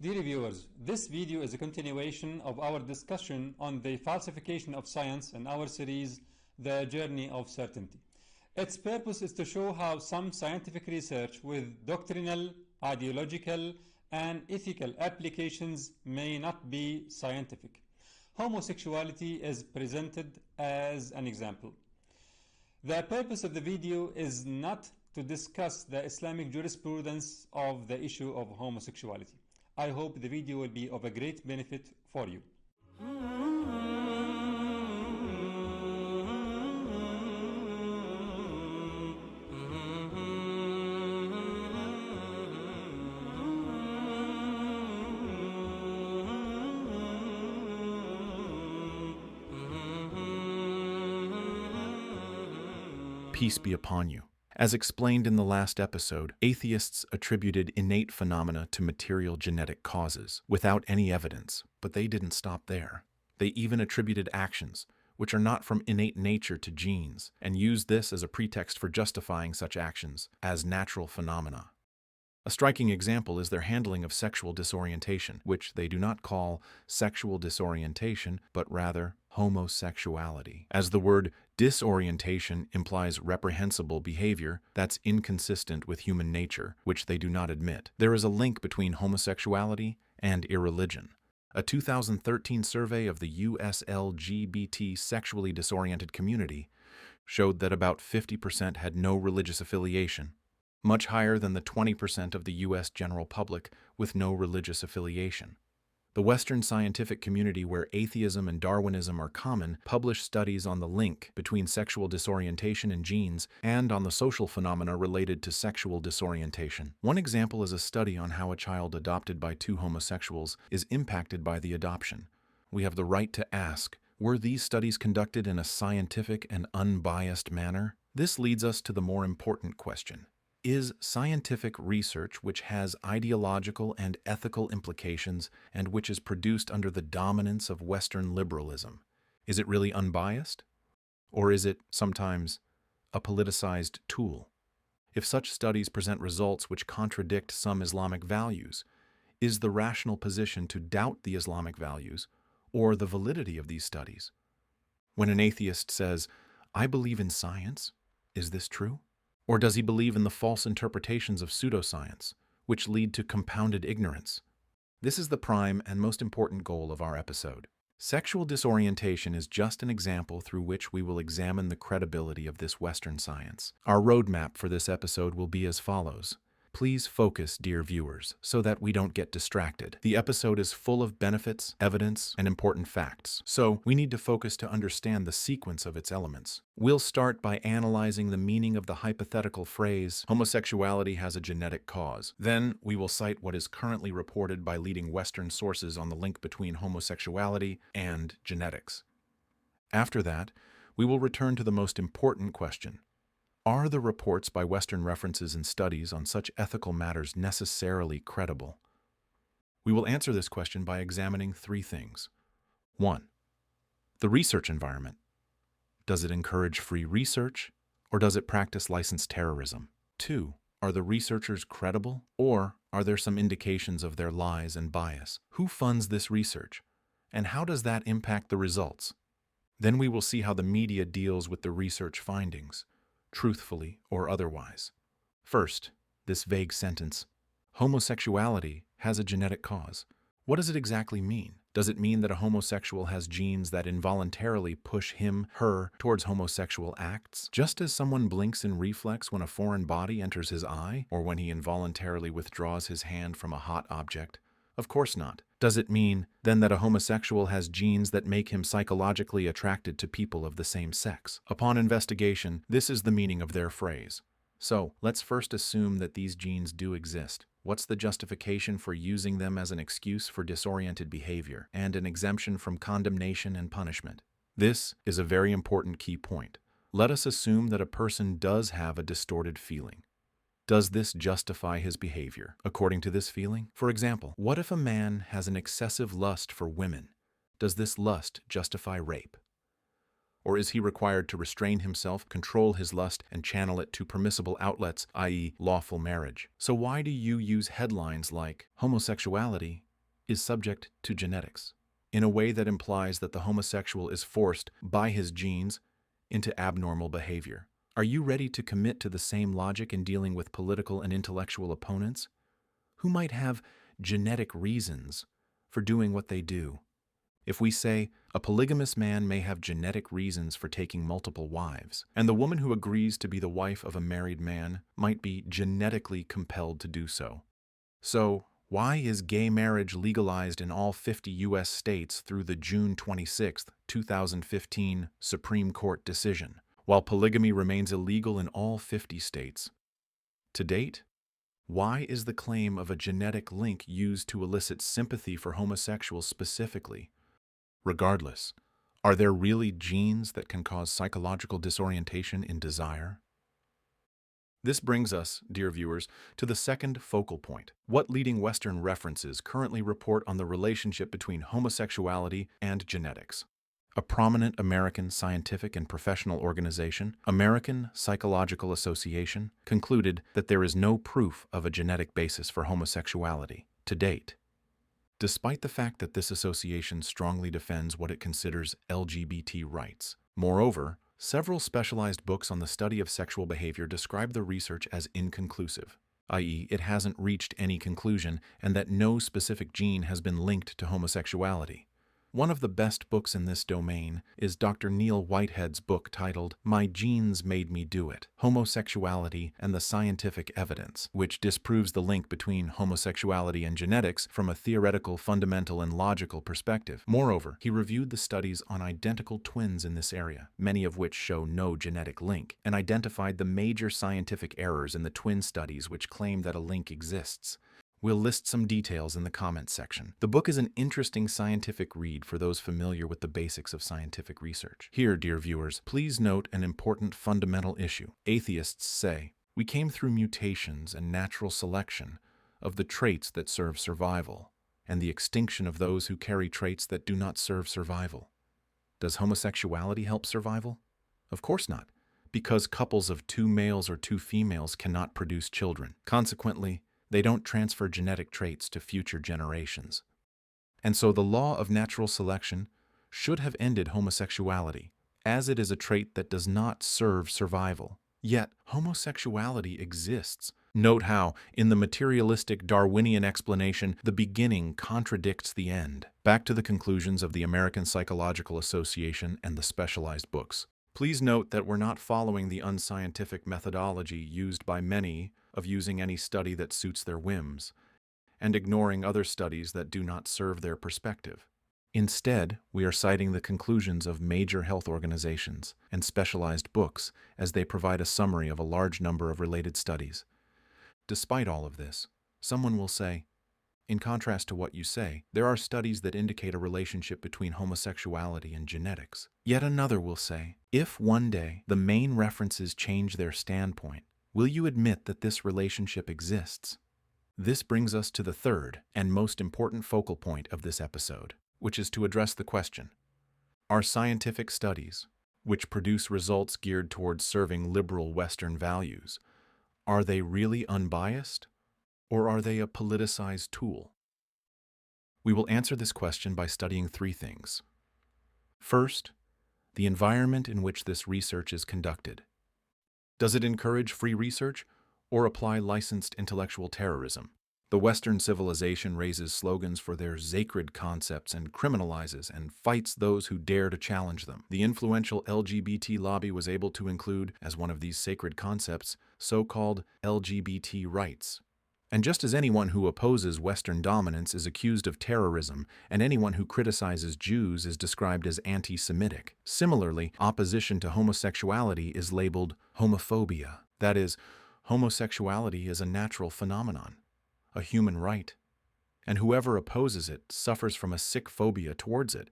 Dear viewers, this video is a continuation of our discussion on the falsification of science in our series, The Journey of Certainty. Its purpose is to show how some scientific research with doctrinal, ideological, and ethical applications may not be scientific. Homosexuality is presented as an example. The purpose of the video is not to discuss the Islamic jurisprudence of the issue of homosexuality. I hope the video will be of a great benefit for you. Peace be upon you. As explained in the last episode, atheists attributed innate phenomena to material genetic causes, without any evidence, but they didn't stop there. They even attributed actions, which are not from innate nature, to genes, and used this as a pretext for justifying such actions as natural phenomena. A striking example is their handling of sexual disorientation, which they do not call sexual disorientation, but rather homosexuality. As the word disorientation implies reprehensible behavior that's inconsistent with human nature, which they do not admit. There is a link between homosexuality and irreligion. A 2013 survey of the US LGBT sexually disoriented community showed that about 50% had no religious affiliation, much higher than the 20% of the U.S. general public with no religious affiliation. The Western scientific community, where atheism and Darwinism are common, published studies on the link between sexual disorientation and genes and on the social phenomena related to sexual disorientation. One example is a study on how a child adopted by two homosexuals is impacted by the adoption. We have the right to ask, were these studies conducted in a scientific and unbiased manner? This leads us to the more important question. Is scientific research which has ideological and ethical implications and which is produced under the dominance of Western liberalism, is it really unbiased? Or is it sometimes a politicized tool? If such studies present results which contradict some Islamic values, is the rational position to doubt the Islamic values or the validity of these studies? When an atheist says, "I believe in science," is this true? Or does he believe in the false interpretations of pseudoscience, which lead to compounded ignorance? This is the prime and most important goal of our episode. Sexual disorientation is just an example through which we will examine the credibility of this Western science. Our roadmap for this episode will be as follows. Please focus, dear viewers, so that we don't get distracted. The episode is full of benefits, evidence, and important facts, so we need to focus to understand the sequence of its elements. We'll start by analyzing the meaning of the hypothetical phrase, homosexuality has a genetic cause. Then we will cite what is currently reported by leading Western sources on the link between homosexuality and genetics. After that, we will return to the most important question. Are the reports by Western references and studies on such ethical matters necessarily credible? We will answer this question by examining three things. 1. The research environment. Does it encourage free research, or does it practice licensed terrorism? 2. Are the researchers credible, or are there some indications of their lies and bias? Who funds this research, and how does that impact the results? Then we will see how the media deals with the research findings, truthfully or otherwise. First, this vague sentence, homosexuality has a genetic cause. What does it exactly mean? Does it mean that a homosexual has genes that involuntarily push him, her, towards homosexual acts? Just as someone blinks in reflex when a foreign body enters his eye, or when he involuntarily withdraws his hand from a hot object? Of course not. Does it mean, then, that a homosexual has genes that make him psychologically attracted to people of the same sex? Upon investigation, this is the meaning of their phrase. So, let's first assume that these genes do exist. What's the justification for using them as an excuse for disoriented behavior and an exemption from condemnation and punishment? This is a very important key point. Let us assume that a person does have a distorted feeling. Does this justify his behavior according to this feeling? For example, what if a man has an excessive lust for women? Does this lust justify rape? Or is he required to restrain himself, control his lust, and channel it to permissible outlets, i.e., lawful marriage? So why do you use headlines like, homosexuality is subject to genetics, in a way that implies that the homosexual is forced by his genes into abnormal behavior. Are you ready to commit to the same logic in dealing with political and intellectual opponents who might have genetic reasons for doing what they do? If we say a polygamous man may have genetic reasons for taking multiple wives, and the woman who agrees to be the wife of a married man might be genetically compelled to do so. So, why is gay marriage legalized in all 50 U.S. states through the June 26, 2015 Supreme Court decision, while polygamy remains illegal in all 50 states? To date, why is the claim of a genetic link used to elicit sympathy for homosexuals specifically? Regardless, are there really genes that can cause psychological disorientation in desire? This brings us, dear viewers, to the second focal point. What leading Western references currently report on the relationship between homosexuality and genetics? A prominent American scientific and professional organization, American Psychological Association, concluded that there is no proof of a genetic basis for homosexuality to date. Despite the fact that this association strongly defends what it considers LGBT rights. Moreover, several specialized books on the study of sexual behavior describe the research as inconclusive, i.e., it hasn't reached any conclusion and that no specific gene has been linked to homosexuality. One of the best books in this domain is Dr. Neil Whitehead's book titled My Genes Made Me Do It: Homosexuality and the Scientific Evidence, which disproves the link between homosexuality and genetics from a theoretical, fundamental, and logical perspective. Moreover, he reviewed the studies on identical twins in this area, many of which show no genetic link, and identified the major scientific errors in the twin studies which claim that a link exists. We'll list some details in the comments section. The book is an interesting scientific read for those familiar with the basics of scientific research. Here, dear viewers, please note an important fundamental issue. Atheists say, we came through mutations and natural selection of the traits that serve survival, and the extinction of those who carry traits that do not serve survival. Does homosexuality help survival? Of course not, because couples of 2 males or 2 females cannot produce children. Consequently, they don't transfer genetic traits to future generations. And so the law of natural selection should have ended homosexuality, as it is a trait that does not serve survival. Yet, homosexuality exists. Note how, in the materialistic Darwinian explanation, the beginning contradicts the end. Back to the conclusions of the American Psychological Association and the specialized books. Please note that we're not following the unscientific methodology used by many of using any study that suits their whims, and ignoring other studies that do not serve their perspective. Instead, we are citing the conclusions of major health organizations and specialized books as they provide a summary of a large number of related studies. Despite all of this, someone will say, in contrast to what you say, there are studies that indicate a relationship between homosexuality and genetics. Yet another will say, if one day the main references change their standpoint, will you admit that this relationship exists? This brings us to the third and most important focal point of this episode, which is to address the question, are scientific studies, which produce results geared towards serving liberal Western values, are they really unbiased, or are they a politicized tool? We will answer this question by studying 3 things. First, the environment in which this research is conducted. Does it encourage free research or apply licensed intellectual terrorism? The Western civilization raises slogans for their sacred concepts and criminalizes and fights those who dare to challenge them. The influential LGBT lobby was able to include, as one of these sacred concepts, so-called LGBT rights. And just as anyone who opposes Western dominance is accused of terrorism, and anyone who criticizes Jews is described as anti-Semitic, similarly, opposition to homosexuality is labeled homophobia. That is, homosexuality is a natural phenomenon, a human right, and whoever opposes it suffers from a sick phobia towards it.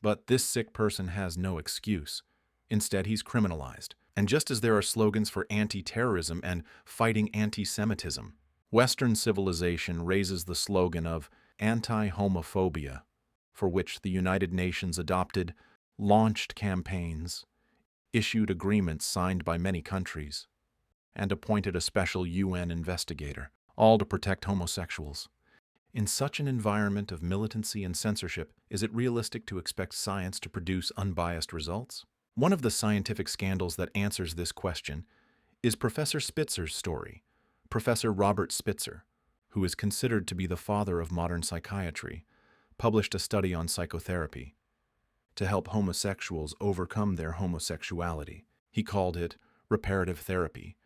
But this sick person has no excuse. Instead, he's criminalized. And just as there are slogans for anti-terrorism and fighting anti-Semitism, Western civilization raises the slogan of anti-homophobia, for which the United Nations adopted, launched campaigns, issued agreements signed by many countries, and appointed a special UN investigator, all to protect homosexuals. In such an environment of militancy and censorship, is it realistic to expect science to produce unbiased results? One of the scientific scandals that answers this question is Professor Spitzer's story. Professor Robert Spitzer, who is considered to be the father of modern psychiatry, published a study on psychotherapy to help homosexuals overcome their homosexuality. He called it reparative therapy,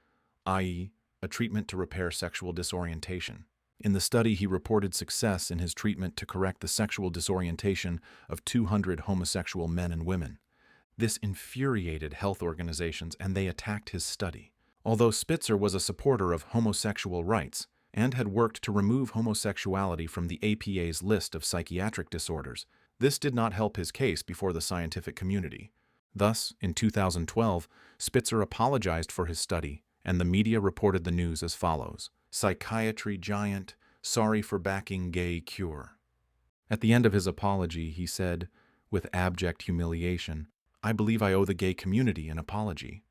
i.e., a treatment to repair sexual disorientation. In the study, he reported success in his treatment to correct the sexual disorientation of 200 homosexual men and women. This infuriated health organizations, and they attacked his study. Although Spitzer was a supporter of homosexual rights and had worked to remove homosexuality from the APA's list of psychiatric disorders, this did not help his case before the scientific community. Thus, in 2012, Spitzer apologized for his study, and the media reported the news as follows: "Psychiatry giant, sorry for backing gay cure." At the end of his apology, he said, with abject humiliation, "I believe I owe the gay community an apology."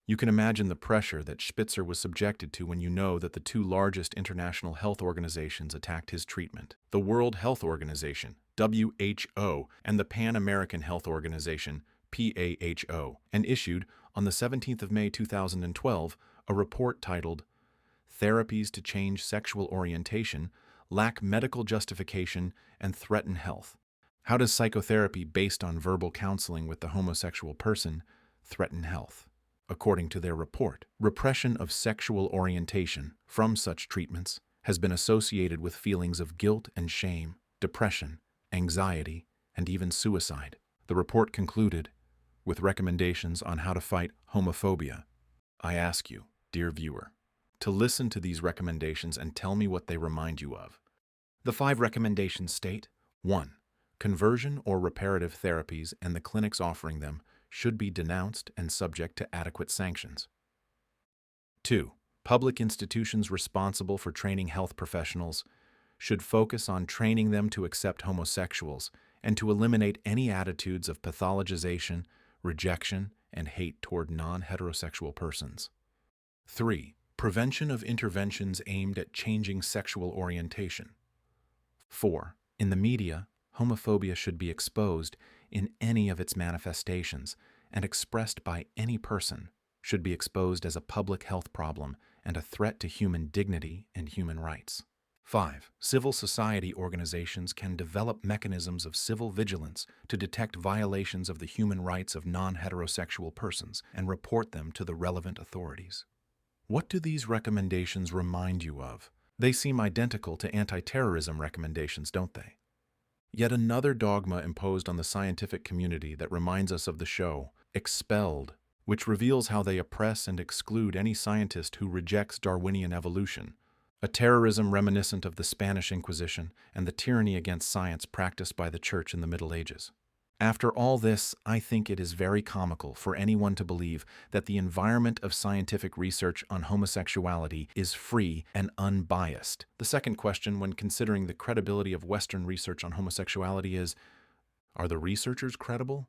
You can imagine the pressure that Spitzer was subjected to when you know that the two largest international health organizations attacked his treatment: the World Health Organization, WHO, and the Pan-American Health Organization, PAHO, and issued, on the 17th of May 2012, a report titled "Therapies to Change Sexual Orientation Lack Medical Justification and Threaten Health. How does psychotherapy based on verbal counseling with the homosexual person threaten health?" According to their report, repression of sexual orientation from such treatments has been associated with feelings of guilt and shame, depression, anxiety, and even suicide. The report concluded with recommendations on how to fight homophobia. I ask you, dear viewer, to listen to these recommendations and tell me what they remind you of. The 5 recommendations state: 1. Conversion or reparative therapies and the clinics offering them should be denounced and subject to adequate sanctions. 2. Public institutions responsible for training health professionals should focus on training them to accept homosexuals and to eliminate any attitudes of pathologization, rejection, and hate toward non-heterosexual persons. 3. Prevention of interventions aimed at changing sexual orientation. 4. In the media, homophobia should be exposed in any of its manifestations and expressed by any person, should be exposed as a public health problem and a threat to human dignity and human rights. 5. Civil society organizations can develop mechanisms of civil vigilance to detect violations of the human rights of non-heterosexual persons and report them to the relevant authorities. What do these recommendations remind you of? They seem identical to anti-terrorism recommendations, don't they? Yet another dogma imposed on the scientific community that reminds us of the show, Expelled, which reveals how they oppress and exclude any scientist who rejects Darwinian evolution, a terrorism reminiscent of the Spanish Inquisition and the tyranny against science practiced by the Church in the Middle Ages. After all this, I think it is very comical for anyone to believe that the environment of scientific research on homosexuality is free and unbiased. The second question when considering the credibility of Western research on homosexuality is, are the researchers credible?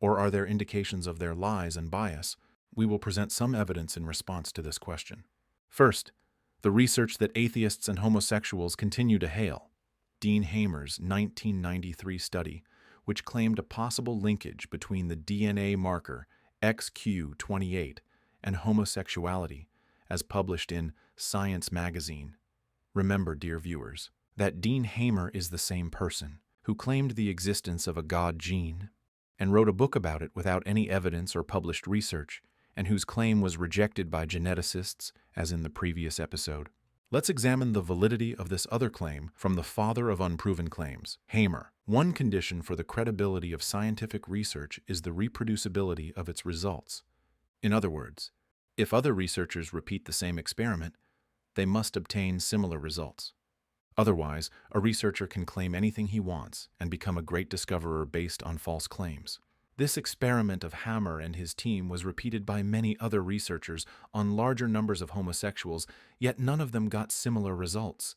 Or are there indications of their lies and bias? We will present some evidence in response to this question. First, the research that atheists and homosexuals continue to hail. Dean Hamer's 1993 study, which claimed a possible linkage between the DNA marker XQ28 and homosexuality, as published in Science magazine. Remember, dear viewers, that Dean Hamer is the same person who claimed the existence of a God gene and wrote a book about it without any evidence or published research, and whose claim was rejected by geneticists, as in the previous episode. Let's examine the validity of this other claim from the father of unproven claims, Hamer. One condition for the credibility of scientific research is the reproducibility of its results. In other words, if other researchers repeat the same experiment, they must obtain similar results. Otherwise, a researcher can claim anything he wants and become a great discoverer based on false claims. This experiment of Hamer and his team was repeated by many other researchers on larger numbers of homosexuals, yet none of them got similar results.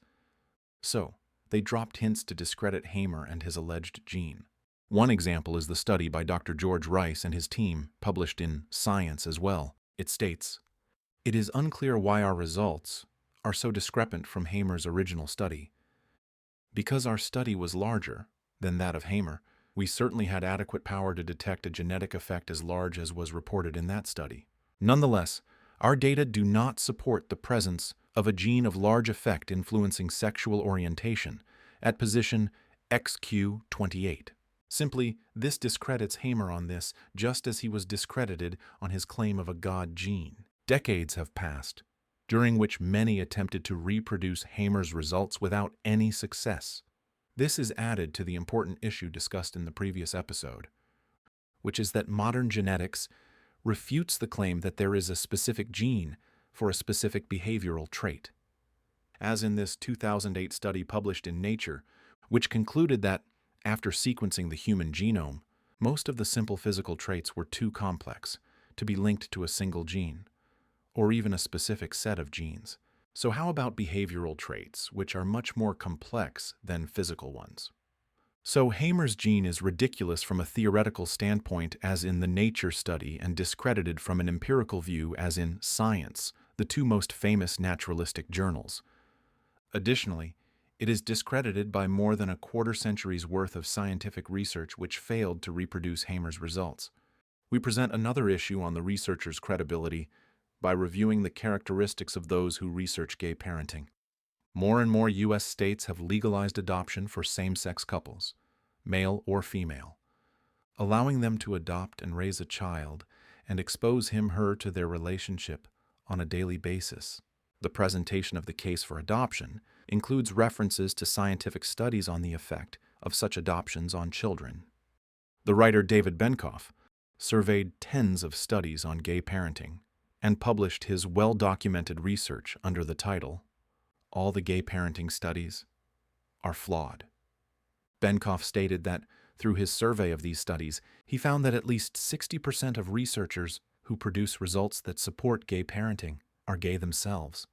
So, they dropped hints to discredit Hamer and his alleged gene. One example is the study by Dr. George Rice and his team, published in Science as well. It states, "It is unclear why our results are so discrepant from Hamer's original study. Because our study was larger than that of Hamer, we certainly had adequate power to detect a genetic effect as large as was reported in that study. Nonetheless, our data do not support the presence of a gene of large effect influencing sexual orientation at position XQ28. Simply, this discredits Hamer on this, just as he was discredited on his claim of a God gene. Decades have passed, during which many attempted to reproduce Hamer's results without any success. This is added to the important issue discussed in the previous episode, which is that modern genetics refutes the claim that there is a specific gene for a specific behavioral trait. As in this 2008 study published in Nature, which concluded that, after sequencing the human genome, most of the simple physical traits were too complex to be linked to a single gene, or even a specific set of genes. So how about behavioral traits, which are much more complex than physical ones? So Hamer's gene is ridiculous from a theoretical standpoint as in the Nature study and discredited from an empirical view as in Science, the two most famous naturalistic journals. Additionally, it is discredited by more than a quarter century's worth of scientific research which failed to reproduce Hamer's results. We present another issue on the researcher's credibility by reviewing the characteristics of those who research gay parenting. More and more U.S. states have legalized adoption for same-sex couples, male or female, allowing them to adopt and raise a child and expose him/her to their relationship on a daily basis. The presentation of the case for adoption includes references to scientific studies on the effect of such adoptions on children. The writer David Benkoff surveyed tens of studies on gay parenting and published his well-documented research under the title, "All the Gay Parenting Studies Are Flawed." Benkoff stated that, through his survey of these studies, he found that at least 60% of researchers who produce results that support gay parenting are gay themselves.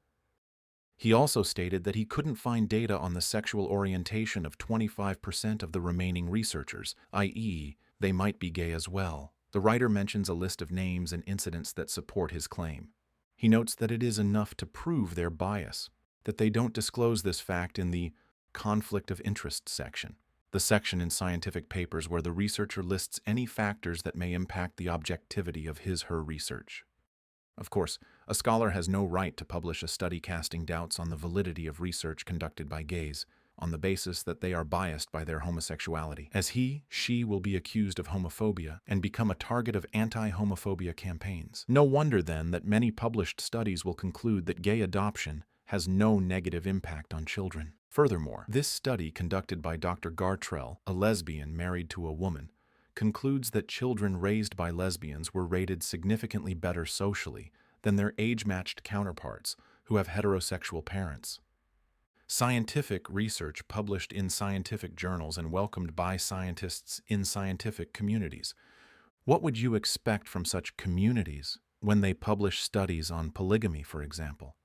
He also stated that he couldn't find data on the sexual orientation of 25% of the remaining researchers, i.e., they might be gay as well. The writer mentions a list of names and incidents that support his claim. He notes that it is enough to prove their bias, that they don't disclose this fact in the conflict of interest section, the section in scientific papers where the researcher lists any factors that may impact the objectivity of his/her research. Of course, a scholar has no right to publish a study casting doubts on the validity of research conducted by gays on the basis that they are biased by their homosexuality, as she will be accused of homophobia and become a target of anti-homophobia campaigns. No wonder, then, that many published studies will conclude that gay adoption has no negative impact on children. Furthermore, this study conducted by Dr. Gartrell, a lesbian married to a woman, concludes that children raised by lesbians were rated significantly better socially than their age-matched counterparts who have heterosexual parents. Scientific research published in scientific journals and welcomed by scientists in scientific communities. What would you expect from such communities when they publish studies on polygamy, for example?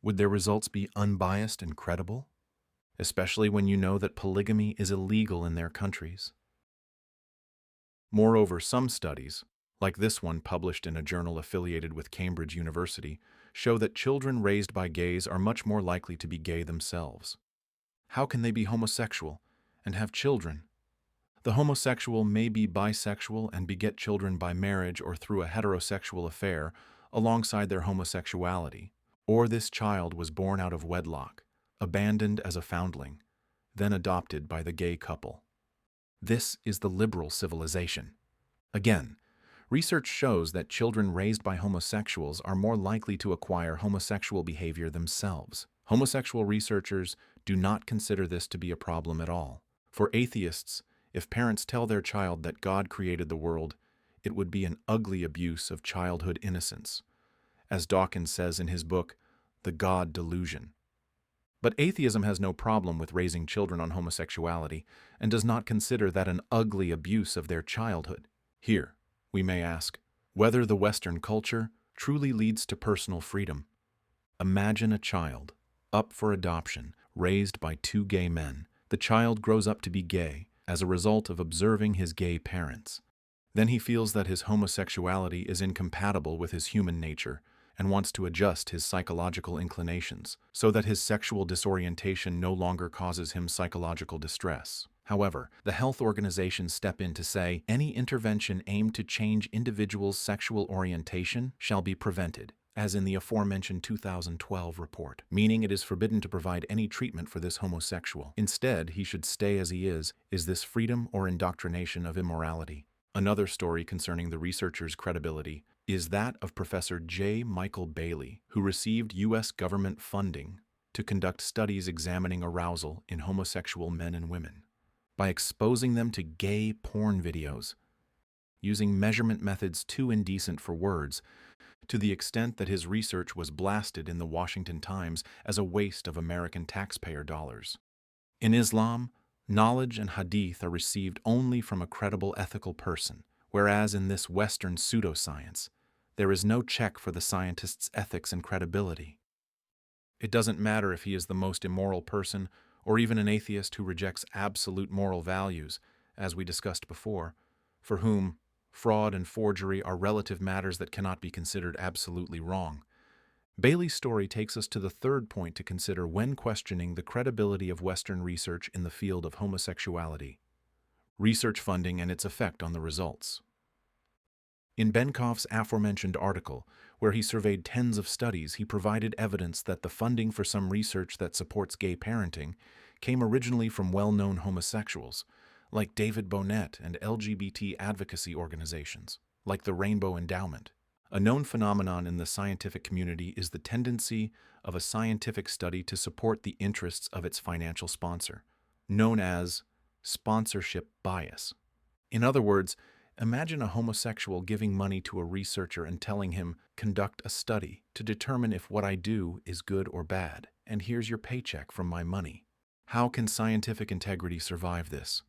Would their results be unbiased and credible? Especially when you know that polygamy is illegal in their countries. Moreover, some studies, like this one published in a journal affiliated with Cambridge University, show that children raised by gays are much more likely to be gay themselves. How can they be homosexual and have children? The homosexual may be bisexual and beget children by marriage or through a heterosexual affair alongside their homosexuality, or this child was born out of wedlock, abandoned as a foundling, then adopted by the gay couple. This is the liberal civilization. Again, research shows that children raised by homosexuals are more likely to acquire homosexual behavior themselves. Homosexual researchers do not consider this to be a problem at all. For atheists, if parents tell their child that God created the world, it would be an ugly abuse of childhood innocence, as Dawkins says in his book, The God Delusion. But atheism has no problem with raising children on homosexuality and does not consider that an ugly abuse of their childhood. Here, we may ask, whether the Western culture truly leads to personal freedom. Imagine a child, up for adoption, raised by two gay men. The child grows up to be gay as a result of observing his gay parents. Then he feels that his homosexuality is incompatible with his human nature and wants to adjust his psychological inclinations so that his sexual disorientation no longer causes him psychological distress. However, the health organizations step in to say any intervention aimed to change individuals' sexual orientation shall be prevented, as in the aforementioned 2012 report, meaning it is forbidden to provide any treatment for this homosexual. Instead, he should stay as he is this freedom or indoctrination of immorality? Another story concerning the researcher's credibility is that of Professor J. Michael Bailey, who received U.S. government funding to conduct studies examining arousal in homosexual men and women by exposing them to gay porn videos, using measurement methods too indecent for words, to the extent that his research was blasted in the Washington Times as a waste of American taxpayer dollars. In Islam, knowledge and hadith are received only from a credible ethical person, whereas in this Western pseudoscience, there is no check for the scientist's ethics and credibility. It doesn't matter if he is the most immoral person or even an atheist who rejects absolute moral values, as we discussed before, for whom fraud and forgery are relative matters that cannot be considered absolutely wrong. Bailey's story takes us to the third point to consider when questioning the credibility of Western research in the field of homosexuality: research funding and its effect on the results. In Benkoff's aforementioned article, where he surveyed tens of studies, he provided evidence that the funding for some research that supports gay parenting came originally from well-known homosexuals, like David Bonnet, and LGBT advocacy organizations, like the Rainbow Endowment. A known phenomenon in the scientific community is the tendency of a scientific study to support the interests of its financial sponsor, known as sponsorship bias. In other words, imagine a homosexual giving money to a researcher and telling him, "Conduct a study to determine if what I do is good or bad, and here's your paycheck from my money." How can scientific integrity survive this?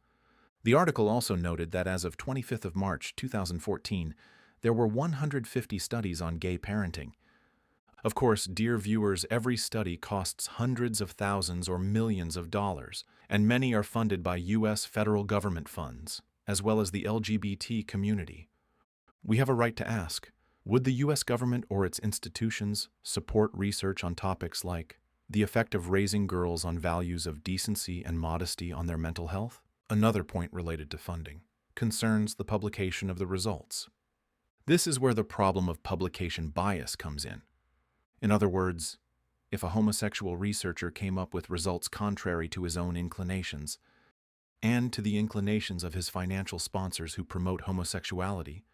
The article also noted that as of 25th of March 2014, there were 150 studies on gay parenting. Of course, dear viewers, every study costs hundreds of thousands or millions of dollars, and many are funded by U.S. federal government funds, as well as the LGBT community. We have a right to ask, would the U.S. government or its institutions support research on topics like the effect of raising girls on values of decency and modesty on their mental health? Another point related to funding concerns the publication of the results. This is where the problem of publication bias comes in. In other words, if a homosexual researcher came up with results contrary to his own inclinations, and to the inclinations of his financial sponsors who promote homosexuality,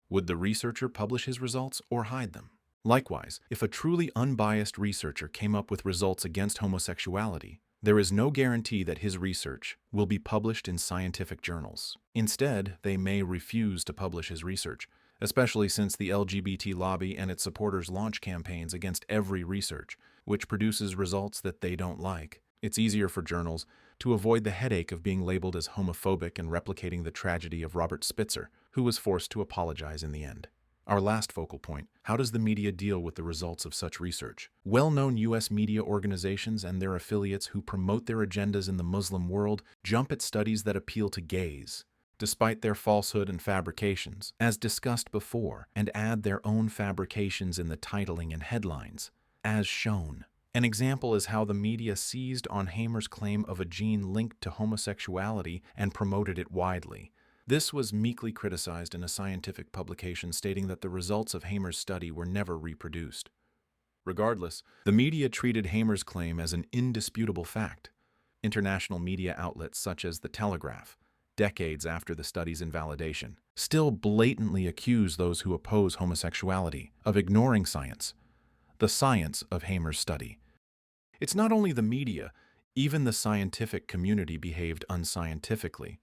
would the researcher publish his results or hide them? Likewise, if a truly unbiased researcher came up with results against homosexuality, there is no guarantee that his research will be published in scientific journals. Instead, they may refuse to publish his research, especially since the LGBT lobby and its supporters launch campaigns against every research, which produces results that they don't like. It's easier for journals to avoid the headache of being labeled as homophobic and replicating the tragedy of Robert Spitzer, who was forced to apologize in the end. Our last focal point: how does the media deal with the results of such research? Well-known U.S. media organizations and their affiliates who promote their agendas in the Muslim world jump at studies that appeal to gays, despite their falsehood and fabrications, as discussed before, and add their own fabrications in the titling and headlines, as shown. An example is how the media seized on Hamer's claim of a gene linked to homosexuality and promoted it widely. This was meekly criticized in a scientific publication stating that the results of Hamer's study were never reproduced. Regardless, the media treated Hamer's claim as an indisputable fact. International media outlets such as The Telegraph, decades after the study's invalidation, still blatantly accuse those who oppose homosexuality of ignoring science, the science of Hamer's study. It's not only the media, even the scientific community behaved unscientifically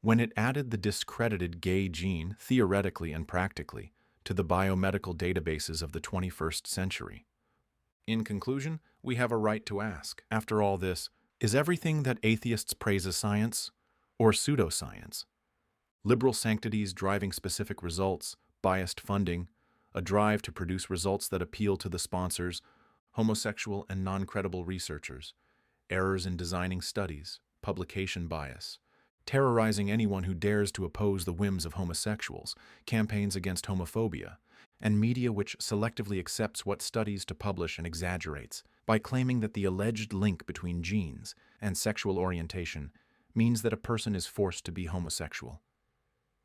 when it added the discredited gay gene, theoretically and practically, to the biomedical databases of the 21st century. In conclusion, we have a right to ask, after all this, is everything that atheists praise as science or pseudoscience? Liberal sanctities driving specific results, biased funding, a drive to produce results that appeal to the sponsors, homosexual and non-credible researchers, errors in designing studies, publication bias, terrorizing anyone who dares to oppose the whims of homosexuals, campaigns against homophobia, and media which selectively accepts what studies to publish and exaggerates, by claiming that the alleged link between genes and sexual orientation means that a person is forced to be homosexual.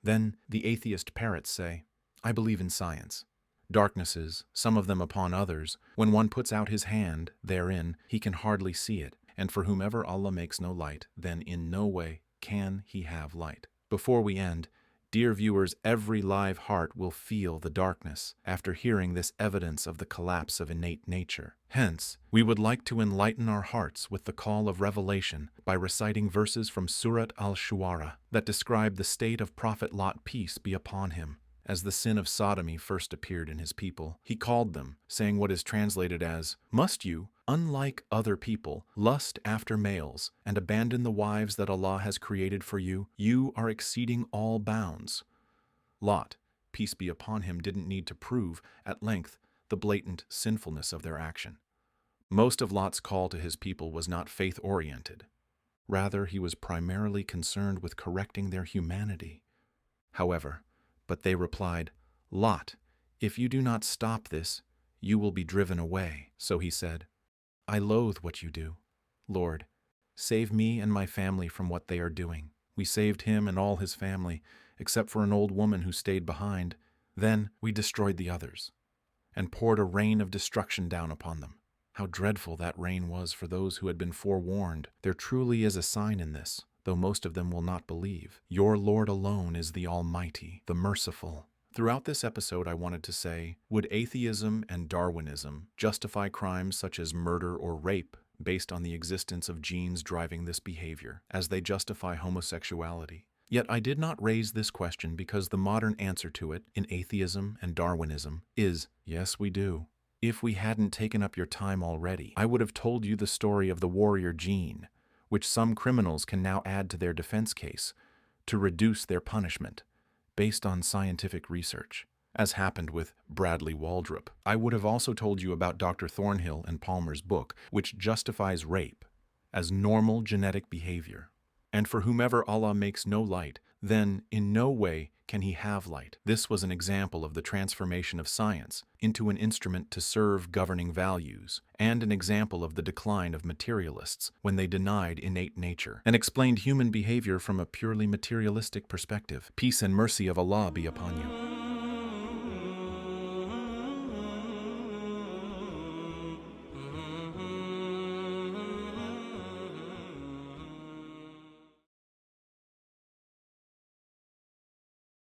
Then the atheist parrots say, "I believe in science. Darknesses, some of them upon others, when one puts out his hand therein, he can hardly see it, and for whomever Allah makes no light, then in no way can he have light." Before we end, dear viewers, every live heart will feel the darkness after hearing this evidence of the collapse of innate nature. Hence, we would like to enlighten our hearts with the call of revelation by reciting verses from Surat al-Shu'ara that describe the state of Prophet Lot, peace be upon him. As the sin of sodomy first appeared in his people, he called them, saying what is translated as, "Must you, unlike other people, lust after males, and abandon the wives that Allah has created for you? You are exceeding all bounds." Lot, peace be upon him, didn't need to prove, at length, the blatant sinfulness of their action. Most of Lot's call to his people was not faith-oriented. Rather, he was primarily concerned with correcting their humanity. However, but they replied, "Lot, if you do not stop this, you will be driven away." So he said, "I loathe what you do. Lord, save me and my family from what they are doing." We saved him and all his family, except for an old woman who stayed behind. Then we destroyed the others, and poured a rain of destruction down upon them. How dreadful that rain was for those who had been forewarned. There truly is a sign in this, though most of them will not believe. Your Lord alone is the Almighty, the Merciful. Throughout this episode, I wanted to say, would atheism and Darwinism justify crimes such as murder or rape based on the existence of genes driving this behavior, as they justify homosexuality? Yet I did not raise this question because the modern answer to it in atheism and Darwinism is, yes, we do. If we hadn't taken up your time already, I would have told you the story of the warrior gene, which some criminals can now add to their defense case to reduce their punishment based on scientific research, as happened with Bradley Waldrop. I would have also told you about Dr. Thornhill and Palmer's book, which justifies rape as normal genetic behavior. And for whomever Allah makes no light, then in no way can he have light. This was an example of the transformation of science into an instrument to serve governing values, and an example of the decline of materialists when they denied innate nature and explained human behavior from a purely materialistic perspective. Peace and mercy of Allah be upon you.